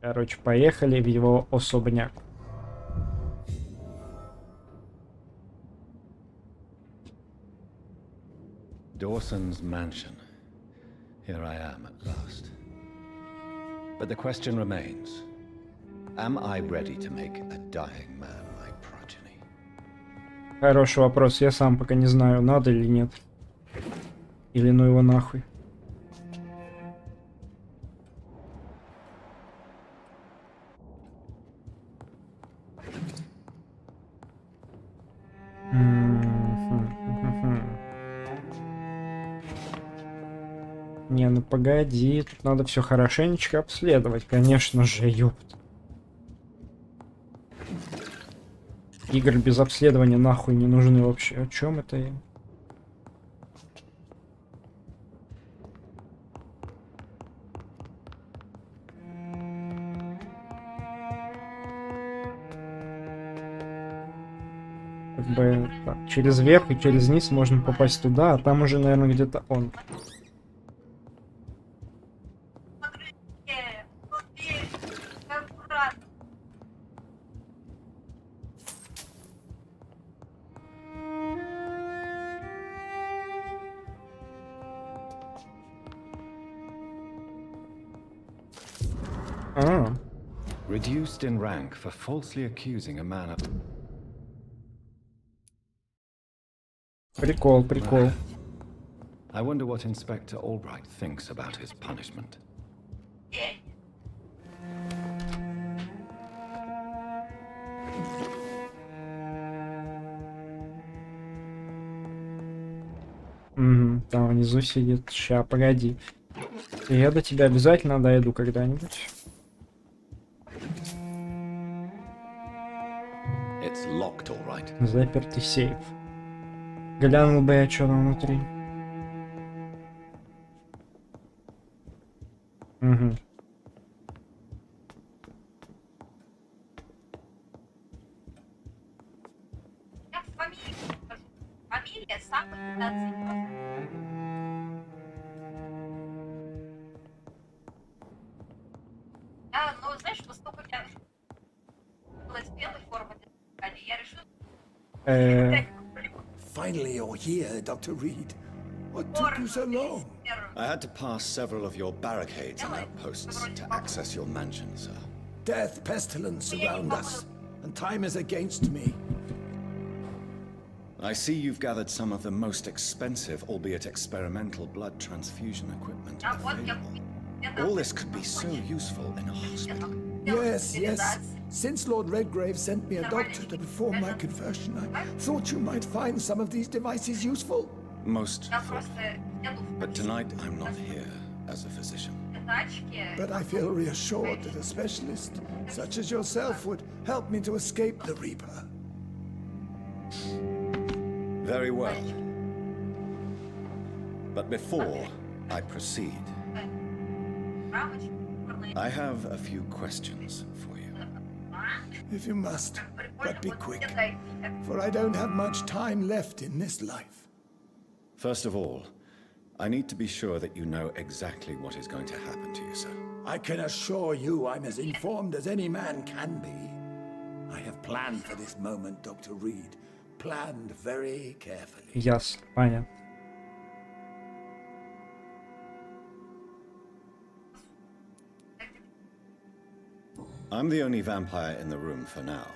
Короче, поехали в его особняк. Dawson's mansion. Here I am at last. But the question remains, am I ready to make a dying man my progeny? Хороший вопрос. Я сам пока не знаю, надо или нет. Или ну его нахуй. Не, ну погоди, тут надо все хорошенечко обследовать, конечно же, ёпт. Игры без обследования нахуй не нужны вообще. О чем это я? Как бы так, через верх и через низ можно попасть туда, а там уже, наверное, где-то он. Reduced in rank for falsely accusing a man of... Прикол, прикол. I wonder what Inspector Albright thinks about his punishment. Там внизу сидит. Ща, погоди. Я до тебя обязательно дойду когда-нибудь. It's locked, all right. Запертый сейф. Глянул бы я, что там внутри. Угу. Фамилия самых ну знаешь, поскольку я была из белой формы, я решила... Finally, you're here, Dr. Reed. What took you so long? I had to pass several of your barricades and outposts to access your mansion, sir. Death, pestilence surround us, and time is against me. I see you've gathered some of the most expensive, albeit experimental, blood transfusion equipment available. All this could be so useful in a hospital. Yes, yes. Since Lord Redgrave sent me a doctor to perform my conversion, I thought you might find some of these devices useful. Most thoughtful. But tonight I'm not here as a physician. But I feel reassured that a specialist such as yourself would help me to escape the Reaper. Very well. But before I proceed, I have a few questions for you. If you must, but be quick, for I don't have much time left in this life. First of all, I need to be sure that you know exactly what is going to happen to you, sir. I can assure you I'm as informed as any man can be. I have planned for this moment, Dr. Reed. Planned very carefully. Ясно, понятно. I'm the only vampire in the room for now,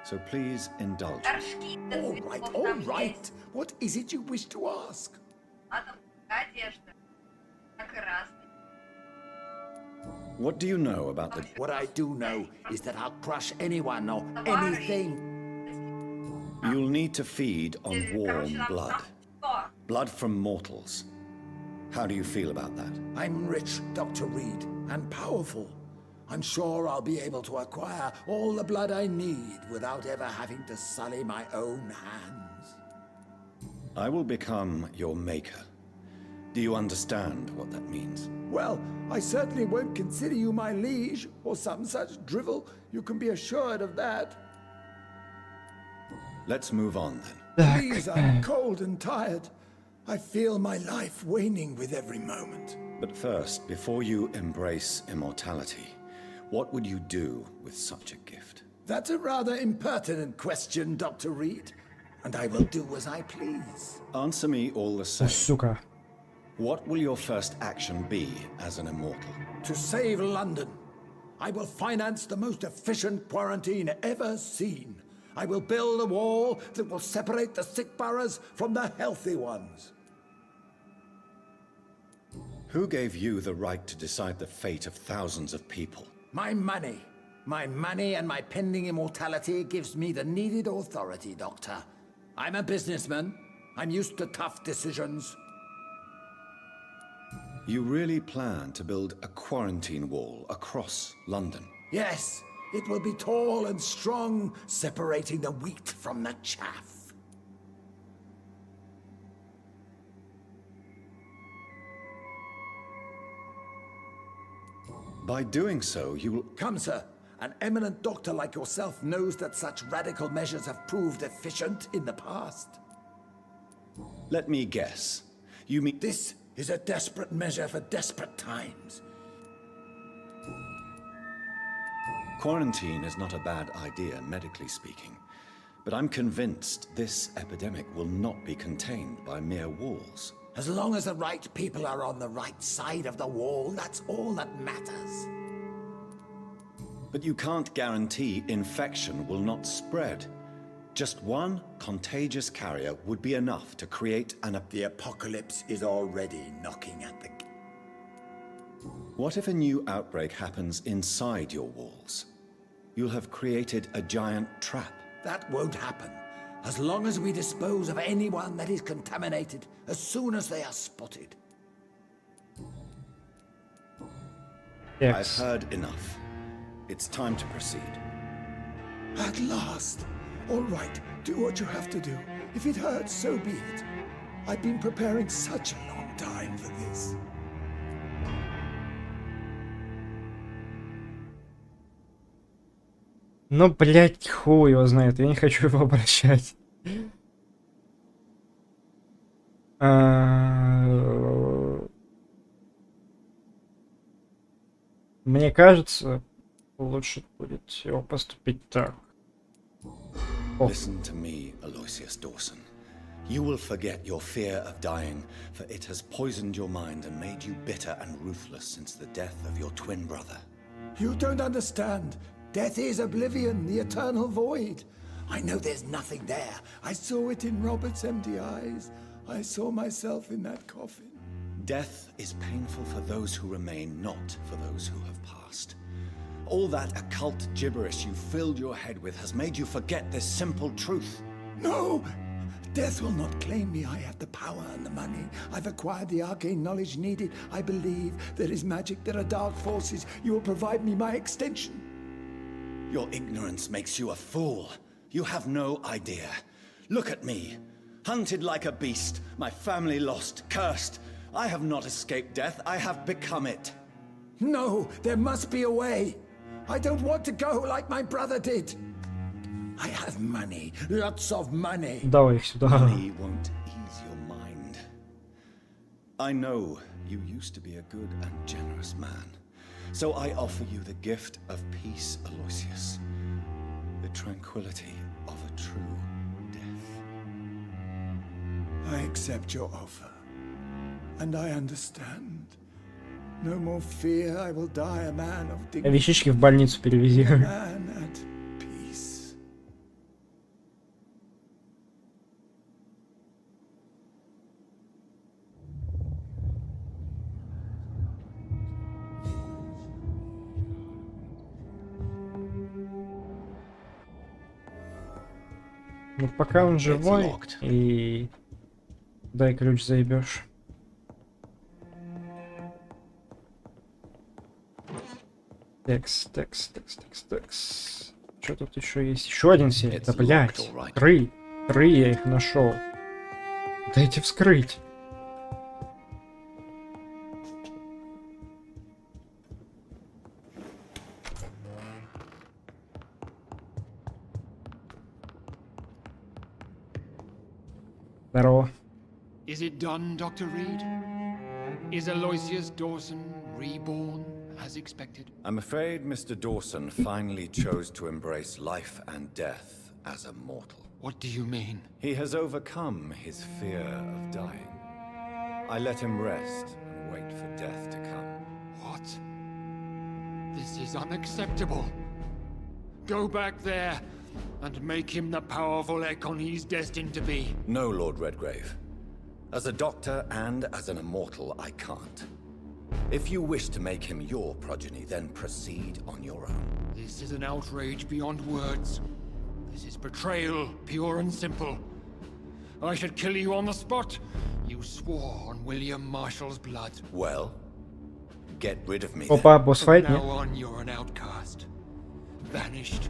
so please indulge me. All right. What is it you wish to ask? What do you know about the... What I do know is that I'll crush anyone or anything. You'll need to feed on warm blood. Blood from mortals. How do you feel about that? I'm rich, Dr. Reed, and powerful. I'm sure I'll be able to acquire all the blood I need without ever having to sully my own hands. I will become your maker. Do you understand what that means? Well, I certainly won't consider you my liege or some such drivel. You can be assured of that. Let's move on then. Please, I'm cold and tired. I feel my life waning with every moment. But first, before you embrace immortality, What would you do with such a gift? That's a rather impertinent question, Dr. Reed. And I will do as I please. Answer me all the О, same. сука. What will your first action be as an immortal? To save London, I will finance the most efficient quarantine ever seen. I will build a wall that will separate the sick boroughs from the healthy ones. Who gave you the right to decide the fate of thousands of people? My money. My money and my pending immortality gives me the needed authority, Doctor. I'm a businessman. I'm used to tough decisions. You really plan to build a quarantine wall across London? Yes, it will be tall and strong, separating the wheat from the chaff. By doing so, you will... Come, sir. An eminent doctor like yourself knows that such radical measures have proved efficient in the past. Let me guess. You mean... This is a desperate measure for desperate times. Quarantine is not a bad idea, medically speaking. But I'm convinced this epidemic will not be contained by mere walls. As long as the right people are on the right side of the wall, that's all that matters. But you can't guarantee infection will not spread. Just one contagious carrier would be enough to create an... The apocalypse is already knocking at the... What if a new outbreak happens inside your walls? You'll have created a giant trap. That won't happen. As long as we dispose of anyone that is contaminated, as soon as they are spotted. I've Экс. heard enough. It's time to proceed. At last. All right, do what you have to do. If it hurts, so be it. I've been preparing such a long time for this. Ну, блядь, хуй его знает, я не хочу его обращать. Мне кажется, лучше будет его поступить так. Listen to me, Aloysius Dawson. You will forget your fear of dying, for it has poisoned your mind and made you bitter and ruthless since the death of your twin brother. You don't understand. Death is oblivion, the eternal void. I know there's nothing there. I saw it in Robert's empty eyes. I saw myself in that coffin. Death is painful for those who remain, not for those who have passed. All that occult gibberish you filled your head with has made you forget this simple truth. No! Death will not claim me. I have the power and the money. I've acquired the arcane knowledge needed. I believe there is magic, there are dark forces. You will provide me my extension. Your ignorance makes you a fool. You have no idea. Look at me. Hunted like a beast, my family lost, cursed. I have not escaped death, I have become it. No, there must be a way. I don't want to go like my brother did. I have money, lots of money. Давай их сюда. Money won't ease your mind. I know you used to be a good and generous man. So I offer you the gift of peace, Aloysius. The tranquility of a true death. I accept your offer. And I understand. No more fear, I will die a man of dignity. Вещички в больницу перевези. Man at peace. Ну, пока он живой, и дай ключ заебешь. Текс. Что тут еще есть? Еще один сейф. Да, блядь. Три я их нашел. Дайте вскрыть. Здорово. Is it done, Dr. Reed? Is Aloysius Dawson reborn as expected. I'm afraid Mr. Dawson finally chose to embrace life and death as a mortal. What do you mean? He has overcome his fear of dying. I let him rest and wait for death to come. What? This is unacceptable. Go back there and make him the powerful Ekon he's destined to be. No, Lord Redgrave. As a doctor and as an immortal, I can't. If you wish to make him your progeny, then proceed on your own. This is an outrage beyond words. This is betrayal, pure and simple. I should kill you on the spot. You swore on William Marshall's blood. Well, get rid of me. Опа, босс-файт, From нет? now on, you're an outcast. Vanished.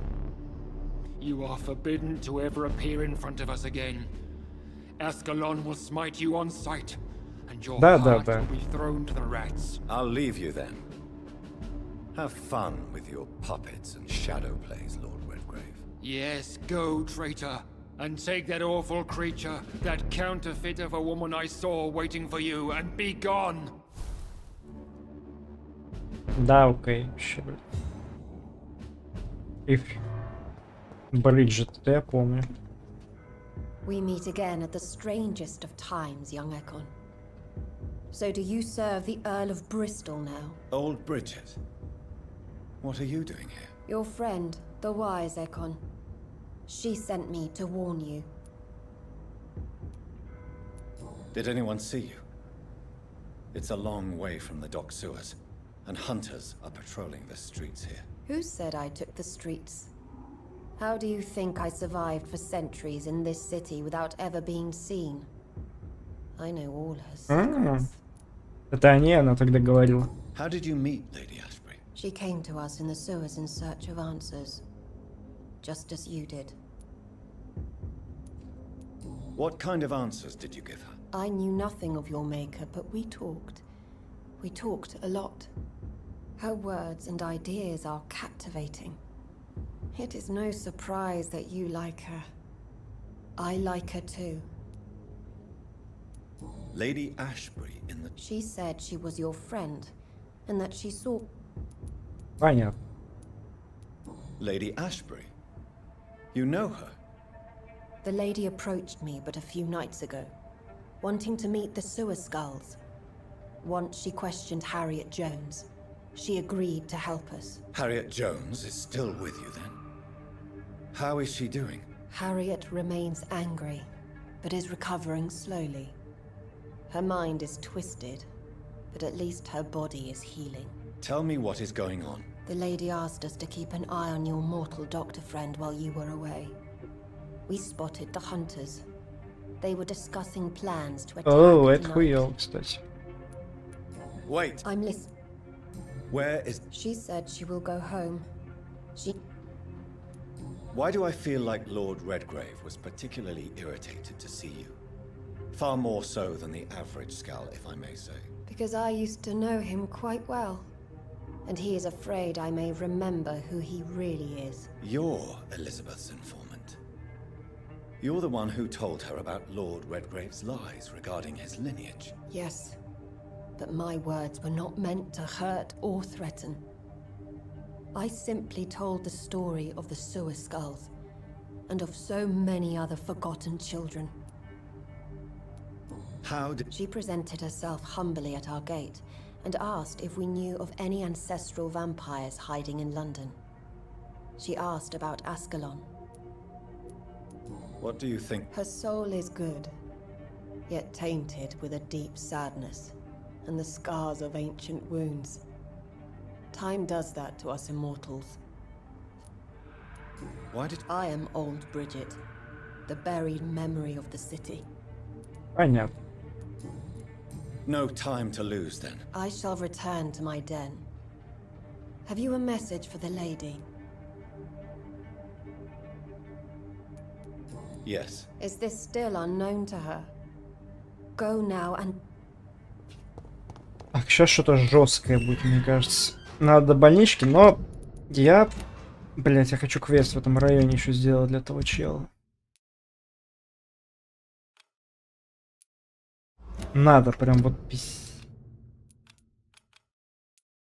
You are forbidden to ever appear in front of us again. Ascalon will smite you on sight, and your Да, heart да. will be thrown to the rats. I'll leave you then. Have fun with your puppets and shadow plays, Lord Redgrave. Yes, go, traitor, and take that awful creature, that counterfeit of a woman I saw waiting for you, and be gone! Да, окей. Ща, блядь. If Бриджит, это я помню. We meet again at the strangest of times, young Ekon. So do you serve the Earl of Bristol now? Old Bridget, what are you doing here? Your friend, the wise Ekon. She sent me to warn you. Did anyone see you? It's a long way from the dock sewers, and hunters are patrolling the streets here. Who said I took the streets? How do you think I survived for centuries in this city without ever being seen? I know all her secrets. Это о ней она тогда говорила. How did you meet Lady Ashbury? She came to us in the sewers in search of answers. Just as you did. What kind of answers did you give her? I knew nothing of your maker, but we talked. We talked a lot. Her words and ideas are captivating. It is no surprise that you like her. I like her too. Lady Ashbury in the... She said she was your friend, and that she saw... Понятно. Lady Ashbury? You know her? The lady approached me but a few nights ago, wanting to meet the sewer skulls. Once she questioned Harriet Jones. She agreed to help us. Harriet Jones is still with you then? How is she doing? Harriet remains angry, but is recovering slowly. Her mind is twisted, but at least her body is healing. Tell me what is going on. The lady asked us to keep an eye on your mortal doctor friend while you were away. We spotted the hunters. They were discussing plans to attack О, это tonight. хуёво, кстати. Wait, I'm listening. where is... She said she will go home. Why do I feel like Lord Redgrave was particularly irritated to see you? Far more so than the average Skull, if I may say. Because I used to know him quite well. And he is afraid I may remember who he really is. You're Elizabeth's informant. You're the one who told her about Lord Redgrave's lies regarding his lineage. Yes. But my words were not meant to hurt or threaten. I simply told the story of the sewer skulls, and of so many other forgotten children. How did... She presented herself humbly at our gate, and asked if we knew of any ancestral vampires hiding in London. She asked about Ascalon. What do you think? Her soul is good, yet tainted with a deep sadness, and the scars of ancient wounds. Time does that to us immortals. Why did... I am old Bridget, the buried memory of the city. Понятно. No time to lose then. I shall return to my den. Have you a message for the lady? Yes. Is this still unknown to her? Go now and... Так, сейчас что-то жесткое будет, мне кажется. Надо до больнички, но я... Блять, я хочу квест в этом районе еще сделать для того чела. Надо прям вот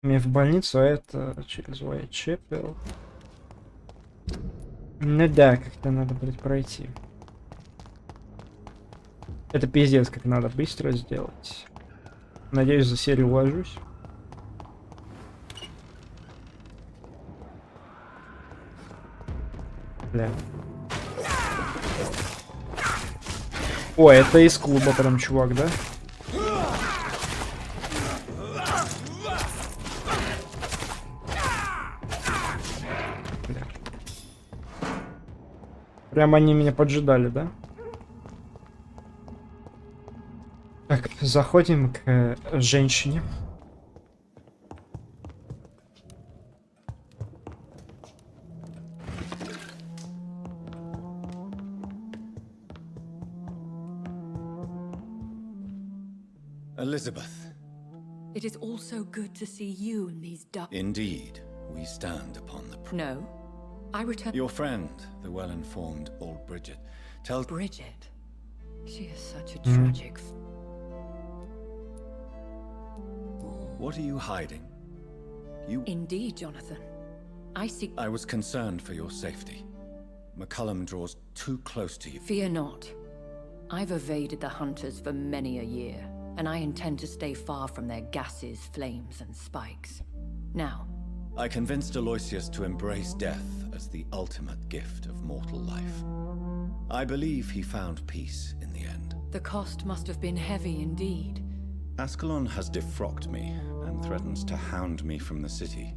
Мне в больницу, а это через Уайтчепел. Ну да, как-то надо будет пройти. Это пиздец, как надо быстро сделать. Надеюсь, за серию уложусь. Бля. О, это из клуба прям чувак, да? Бля. Прям они меня поджидали, да? Так, заходим к женщине. Elizabeth, It is also good to see you in these dark. indeed, we stand upon the... No, I return. Your friend, the well-informed old Bridget, tells... Bridget. She is such a tragic. What are you hiding? You... Indeed, Jonathan. I seek. I was concerned for your safety. McCullum draws too close to you. Fear not. I've evaded the hunters for many a year, and I intend to stay far from their gases, flames, and spikes. Now, I convinced Aloysius to embrace death as the ultimate gift of mortal life. I believe he found peace in the end. the cost must have been heavy indeed. Ascalon has defrocked me and threatens to hound me from the city.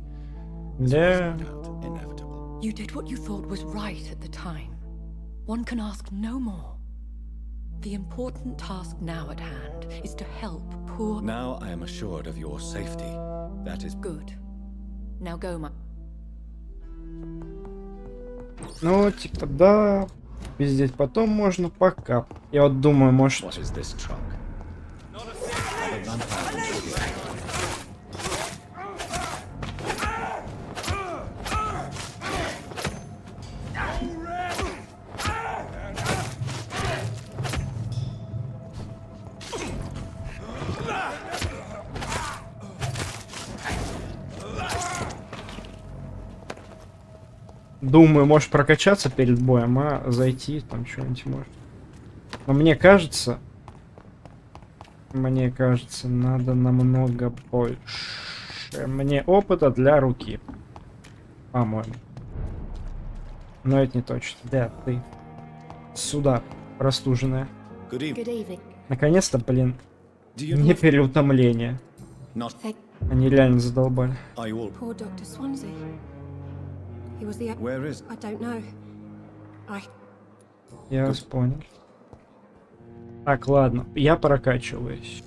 Да. No doubt inevitable. You did what you thought was right at the time. One can ask no more. The important task now at hand is to help poor... Now I am assured of your safety. That is Good. Now go, my... Ну, типа, да. Пиздеть потом можно, пока. Я вот думаю, может... What is this truck? Other vampires in the city. Думаю, может прокачаться перед боем, а зайти там что-нибудь может. Но мне кажется, надо намного больше. Мне опыта для руки. По-моему. Но это не точно. Да, ты. Сюда, простуженная. Good evening. Good evening. Наконец-то, блин, Do you не know? переутомление. Not. Они реально задолбали. Are you all? Poor Dr. Swansea. He was the... Where is? I don't know. Я вас понял. Так, ладно, я прокачиваюсь.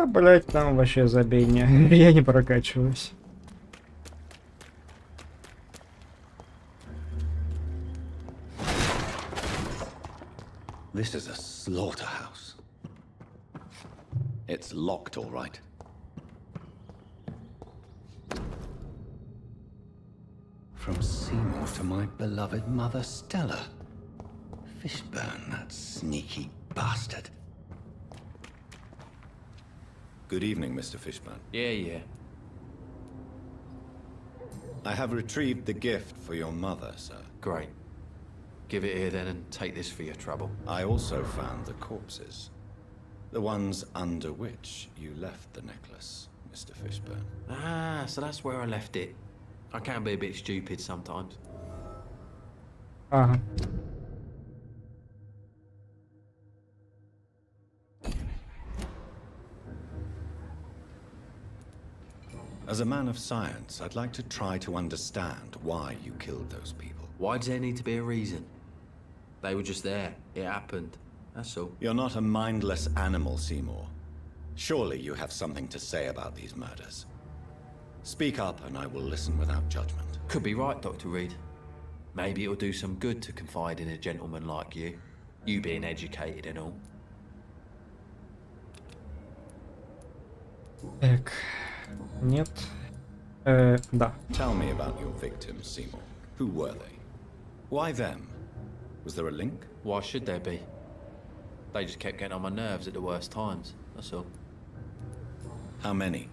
Блять, там вообще забей не. Я не прокачиваюсь. This is a slaughterhouse. It's locked, all right. From Seymour to my beloved mother Stella. Fishburne, that sneaky bastard. Good evening, Mr. Fishburne. Yeah. I have retrieved the gift for your mother, sir. Great. Give it here then and take this for your trouble. I also found the corpses. The ones under which you left the necklace, Mr. Fishburne. Ah, so that's where I left it. I can be a bit stupid sometimes. Ага. As a man of science, I'd like to try to understand why you killed those people. Why does there need to be a reason? They were just there. It happened. That's all. You're not a mindless animal, Seymour. Surely you have something to say about these murders. Speak up and I will listen without judgment. Could be right, Dr. Reed. Maybe it'll do some good to confide in a gentleman like you. You being educated and all. Так. Нет. Да. Tell me about your victims, Seymour. Who were they? Why them? Was there a link? Why should there be? They just kept getting on my nerves at the worst times, that's all. How many?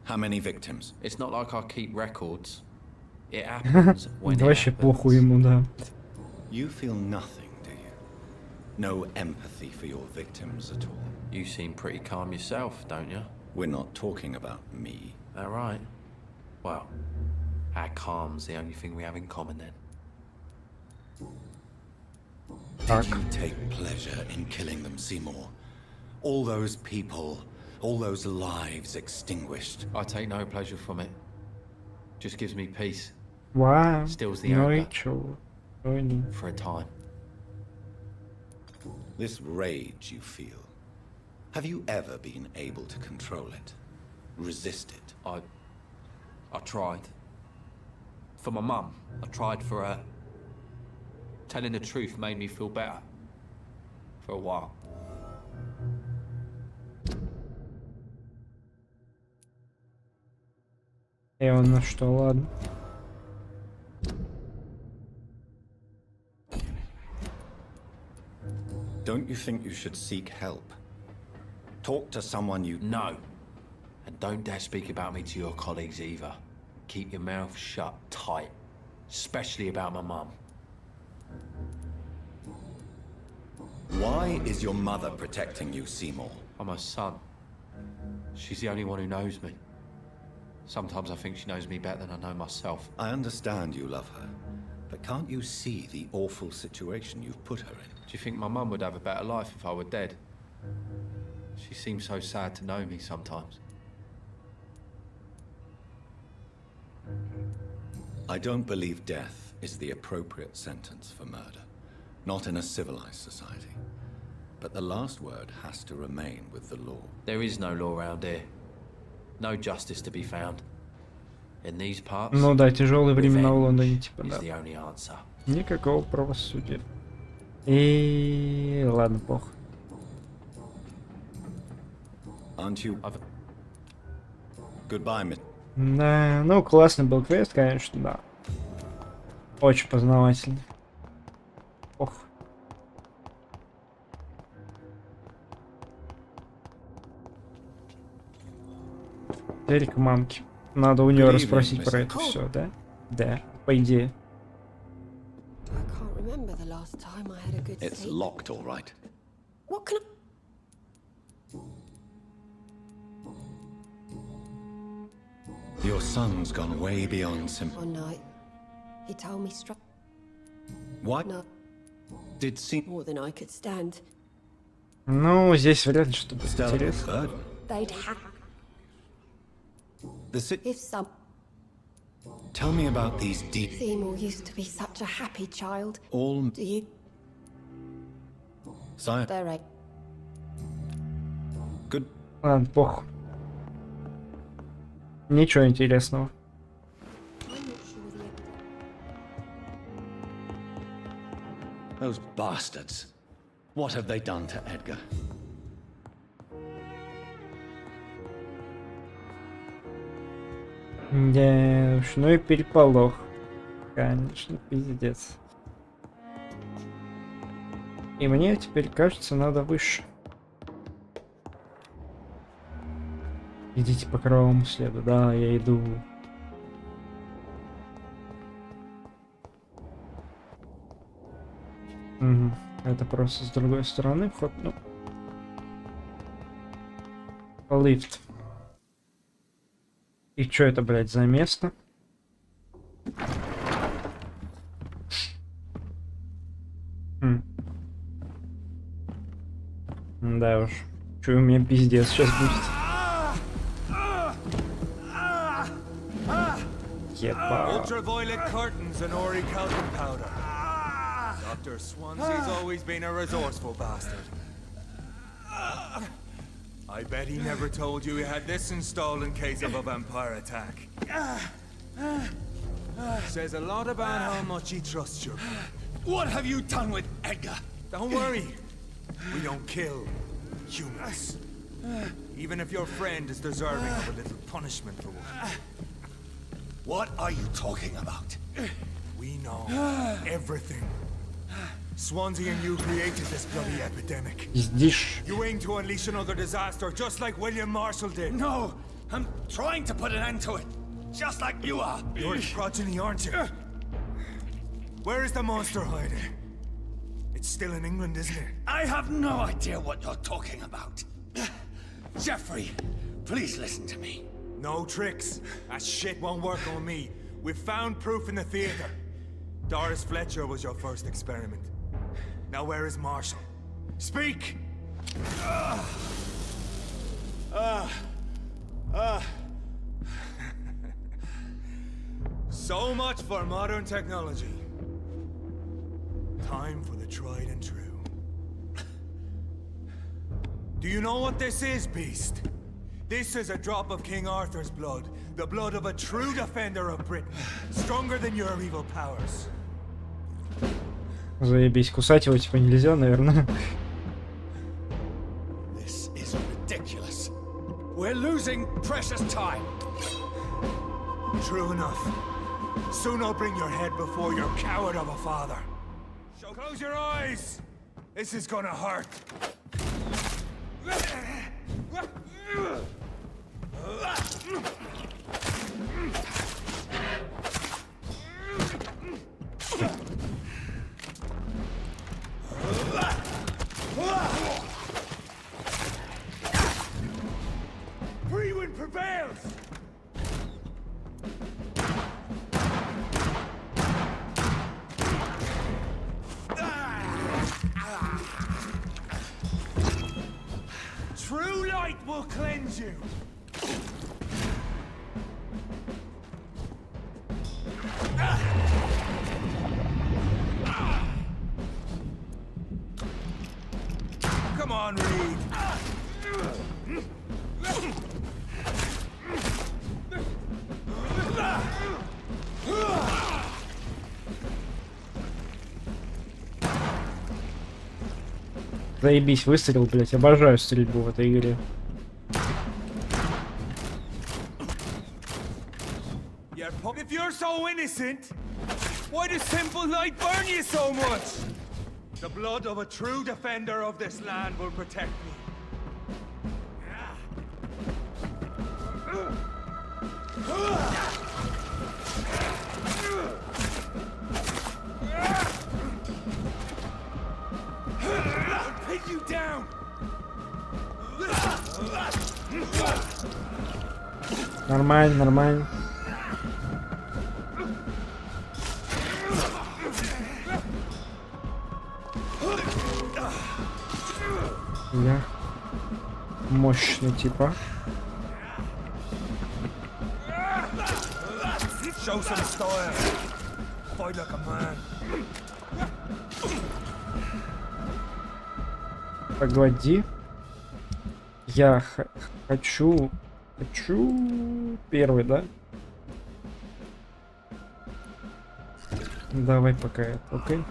How many victims? It's not like I keep records. It happens when Да it вообще happens. похуй ему, да. You feel nothing, do you? No empathy for your victims at all? You seem pretty calm yourself, don't you? We're not talking about me. All right. Well, our calm's the only thing we have in common then. Did you take pleasure in killing them, Seymour? All those people, all those lives extinguished. I take no pleasure from it. Just gives me peace. Вау. Stills the Ну и anger чё? Ой, не. for a time. This rage you feel, have you ever been able to control it? Resist it? I tried. For my mum. I tried for her. Telling the truth made me feel better. For a while. И он на что, ладно. Don't you think you should seek help? Talk to someone you... No. And don't dare speak about me to your colleagues either. Keep your mouth shut tight. Especially about my mum. Why is your mother protecting you, Seymour? I'm her son. She's the only one who knows me. Sometimes I think she knows me better than I know myself. I understand you love her, but can't you see the awful situation you've put her in? Do you think my mum would have a better life if I were dead? She seems so sad to know me sometimes. I don't believe death is the appropriate sentence for murder. Not in a civilized society. But the last word has to remain with the law. There is no law around here. No justice to be found. In these parts, Ну да, тяжелые времена в Лондоне, типа, is да. the only answer. Никакого правосудия. И ладно, пох. Aren't you... Goodbye, Miss... Да, ну классный был квест, конечно, да. Очень познавательный. Ох. Теперь к мамке. Надо у нее Good расспросить evening, про Mr. это все, да? Да, по идее. I can't remember the last time I had a good It's sleep. locked, all right. What can Your son's gone way beyond simple. One night, he told me What no did Seymour... more than I could stand. Ну, здесь вряд ли что-то будет Stella интересно. Bird? They'd have if some. Tell me about these deep... Seymour used to be such a happy child. All... Do you? Sire... There ain't. Good... Ладно, пох. Ничего интересного. I'm not sure the Those bastards. What have they done to Edgar? Да уж, ну и переполох. Конечно, пиздец. И мне теперь кажется, надо выше. Идите по кровавому следу. Да, я иду. Угу. Это просто с другой стороны вход. Ну. Лифт. И чё это, блядь, за место? Да уж. Чё у меня пиздец сейчас будет. Ебать. Ultraviolet curtains and Ori calcium powder. Dr. Swansea's always been a resourceful bastard. I bet he never told you he had this installed in case of a vampire attack. Says a lot about how much he trusts you. What have you done with Edgar? Don't worry. We don't kill humans. Even if your friend is deserving of a little punishment for one. What are you talking about? We know everything. Swansea and you created this bloody epidemic. Пиздишь. You aim to unleash another disaster, just like William Marshall did. No, I'm trying to put an end to it, just like you are. You're his progeny, aren't you? Where is the monster hiding? It's still in England, isn't it? I have no idea what you're talking about. Jeffrey, please listen to me. No tricks. That shit won't work on me. We've found proof in the theater. Doris Fletcher was your first experiment. Now where is Marshall? Speak! So much for modern technology. Time for the tried and true. Do you know what this is, Beast? This is a drop of King Arthur's blood. The blood of a true defender of Britain. Stronger than your evil powers. Заебись, кусать его типа нельзя, наверное. This is ridiculous. We're losing precious time. True enough. Soon I'll bring your head before your coward of a father. So close your eyes. This is gonna hurt. Free wind prevails! True light will cleanse you! Come on, Reed! Заебись, выстрел, блять, обожаю стрельбу в этой игре. If you're so innocent, why does simple light burn you so much? The blood of a true defender of this land will protect me. I'll pin you down. Нормально, нормально. Я мощный типа. Show some style. Fight like a man. Погоди. Я хочу первый, да? Давай пока это, окей.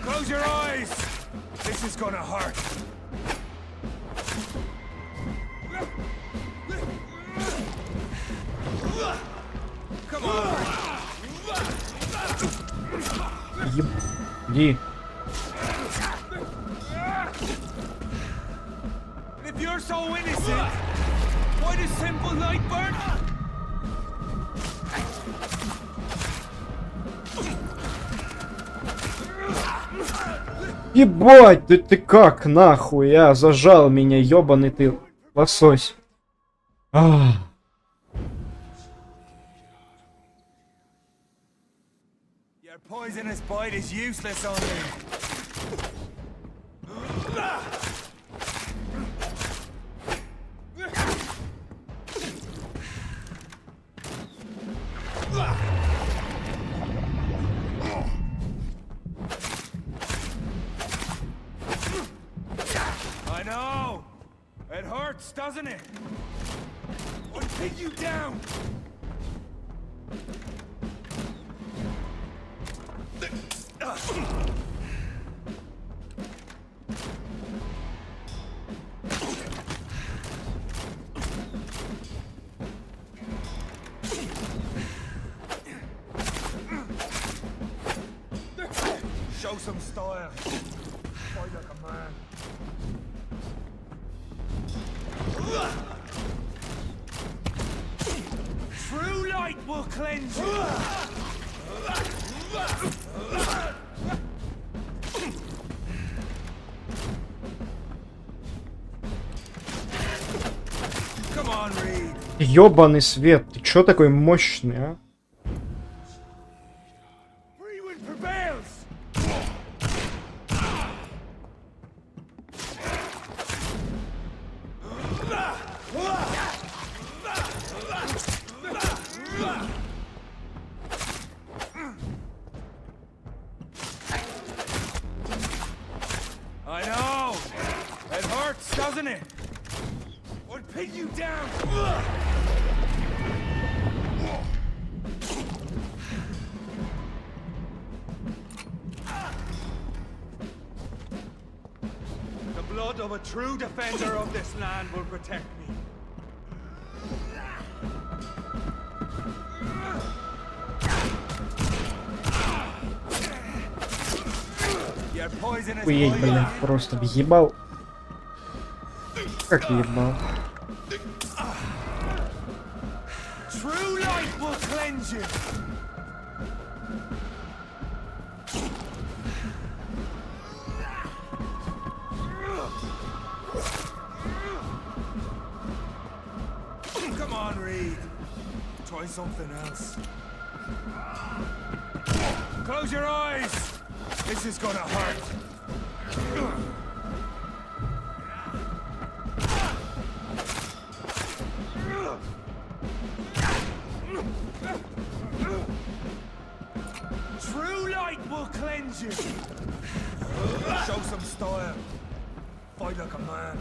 Close your eyes. This is gonna hurt. Come on. Ебли. If you're so innocent, why does simple light burn? Ебать, да ты как, нахуй, зажал меня, ёбаный ты лосось. Ах. Your poisonous bite is useless on me. I know. It hurts, doesn't it? I'll pin you down. Show some style. Fight like a man. True light will cleanse you. Come on, Reed. Ёбаный свет, ты чё такой мощный, а? Freewind prevails. I know. It hurts, doesn't it? Would pin you down. The blood of a true defender of this land will protect me. Your poison is Охуеть, блин, просто въебал. Как въебал? True light will cleanse you. Come on, Reed. Try something else. Close your eyes. This is gonna hurt. True light will cleanse you. Show some style. Fight like a man.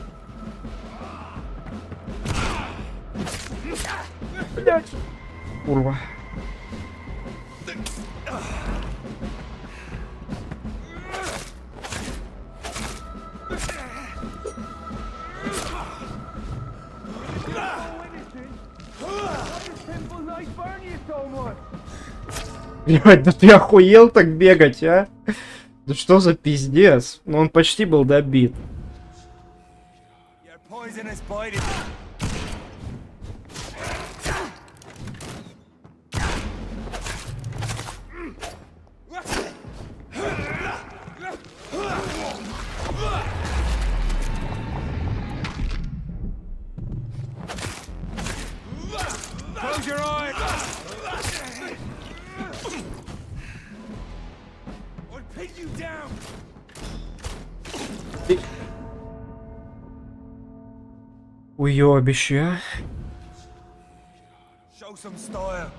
Курва. Блядь, да ты охуел так бегать, а? Да что за пиздец? Ну он почти был добит. Your poison is biting. Close your eyes. Or pin you down. Уёбище. Show some style.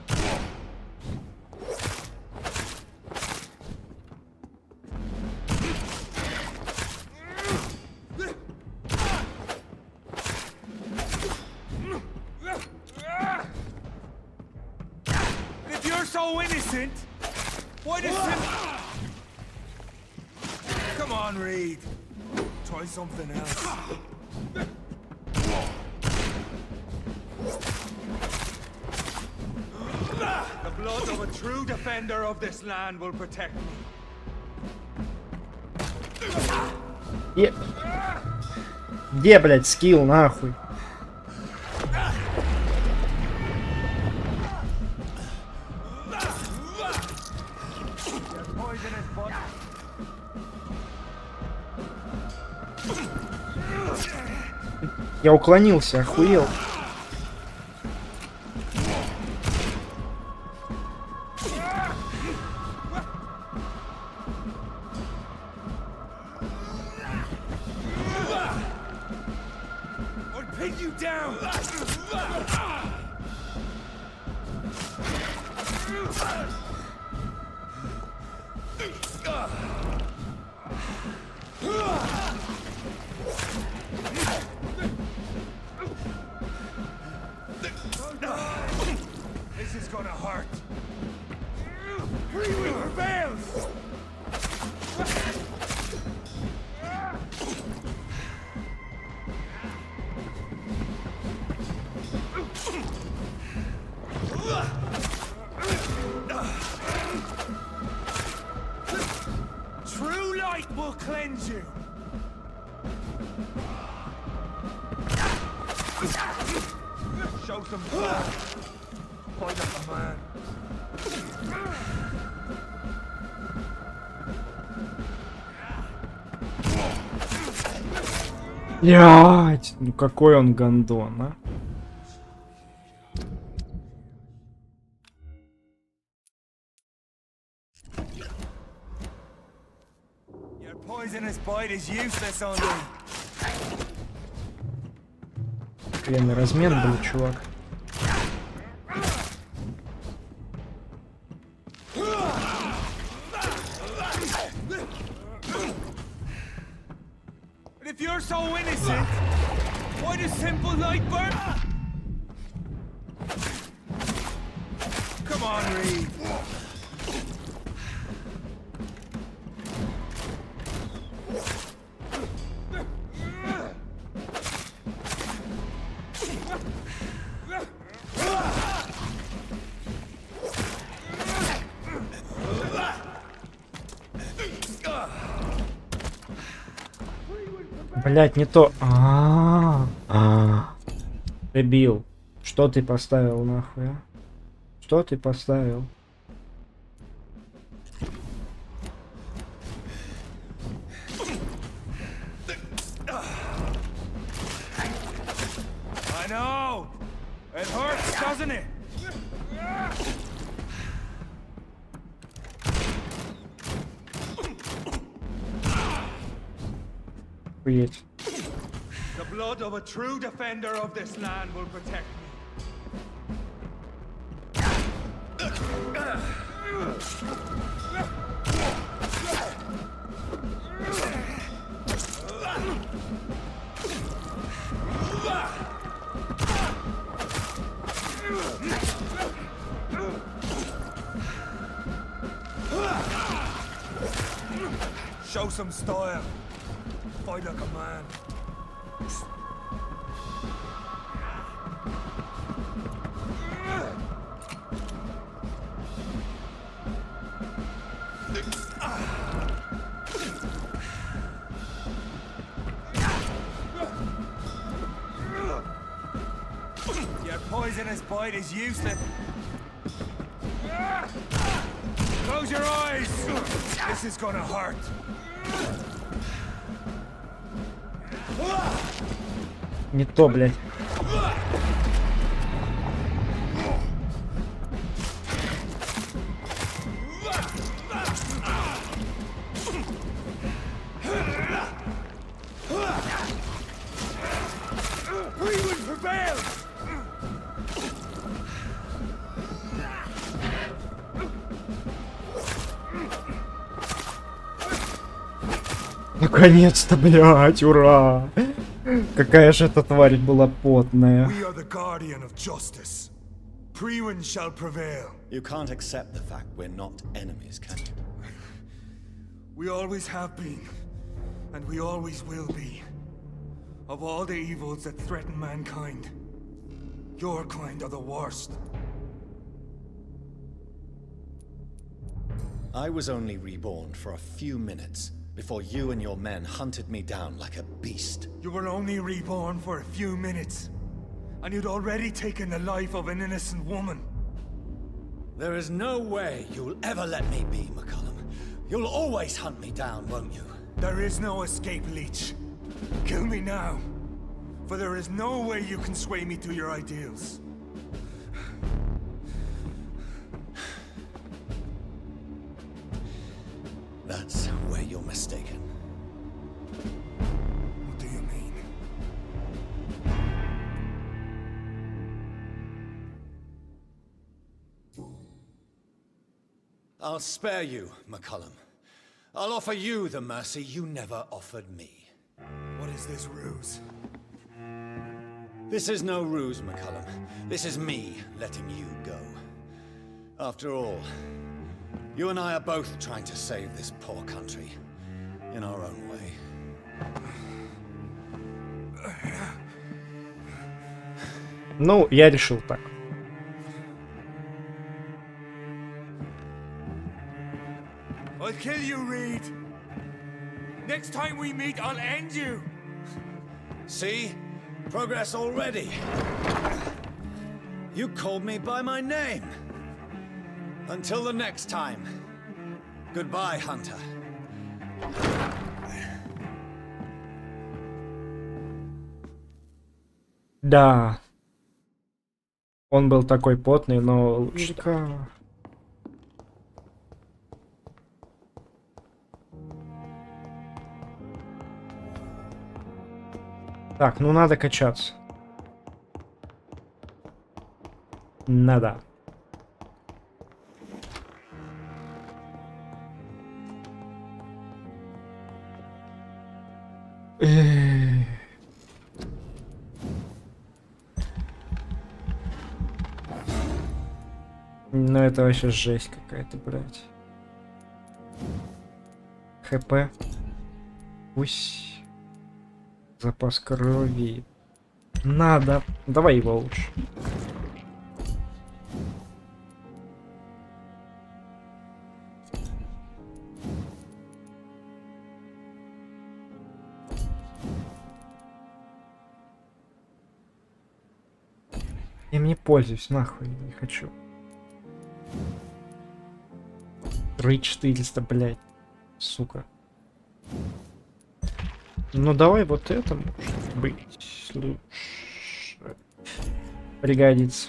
If you're so innocent, why does Come on, Reed. Try something else. The blood of a true defender of this land will protect me. Где, блядь, скилл, нахуй? Я уклонился, охуел. This is gonna hurt. Freewind prevails. cleanse you. Show some blood. Fight like a man. Блять, ну какой он гандон, а? Your poisonous bite is useless on me. Охуенный размен был, чувак. But if you're so innocent, why does simple light burn? Come on, Reed. Блять, не то. Дебил. Что ты поставил нахуй, а? Что ты поставил? I know. It hurts, doesn't it? Охуеть. The blood of a true defender of this land will protect me. Show some style. Fight like a man. Your poisonous bite is useless. Close your eyes. This is gonna hurt. Не то, блядь. Наконец-то, блядь, ура! Какая же эта тварь была потная. We are the guardian of justice. Priwen shall prevail. You can't accept the fact we're not enemies, can you? We always have been, and we always will be. Of all the evils that threaten mankind, your kind are the worst. I was only reborn for a few minutes before you and your men hunted me down like a beast. You were only reborn for a few minutes, and you'd already taken the life of an innocent woman. There is no way you'll ever let me be, McCullum. You'll always hunt me down, won't you? There is no escape, Leech. Kill me now, for there is no way you can sway me to your ideals. That's where you're mistaken. What do you mean? I'll spare you, McCullum. I'll offer you the mercy you never offered me. What is this ruse? This is no ruse, McCullum. This is me letting you go. After all, you and I are both trying to save this poor country in our own way. Ну, я решил так. I'll kill you, Reed. Next time we meet, I'll end you. See? Progress already. You called me by my name. Until the next time. Goodbye, Hunter. Да. Он был такой потный, но лучше. Так, ну надо качаться. Надо. Ну это вообще жесть какая-то, блядь. ХП. Пусть. Запас крови. Надо. Давай его лучше. Я им не пользуюсь, нахуй, не хочу. 3400, блядь. Сука. Ну давай вот это может быть лучше. Пригодится.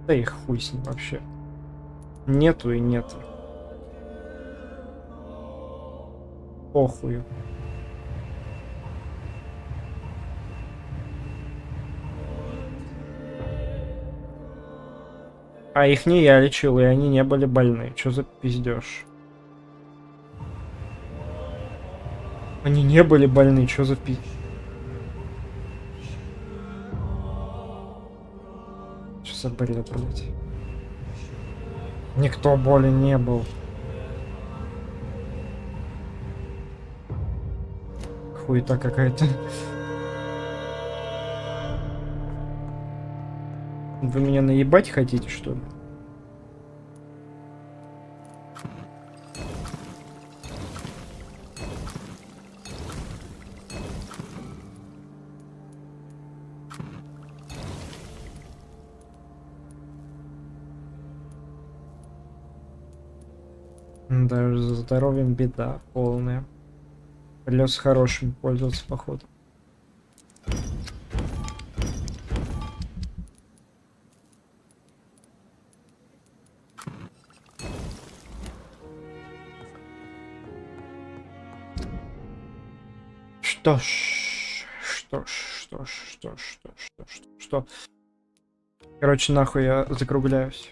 Да и хуй с ним вообще. Нету и нету. Похую. А их не я лечил, и они не были больны. Чё за пиздёж? Они не были больны, чё за пиздёж? Чё за бред, блядь? Никто болен не был. Хуета какая-то. Вы меня наебать хотите, что ли? Даже за здоровьем беда полная. Придется хорошим пользоваться, походу. Что ж. Короче, нахуй я закругляюсь.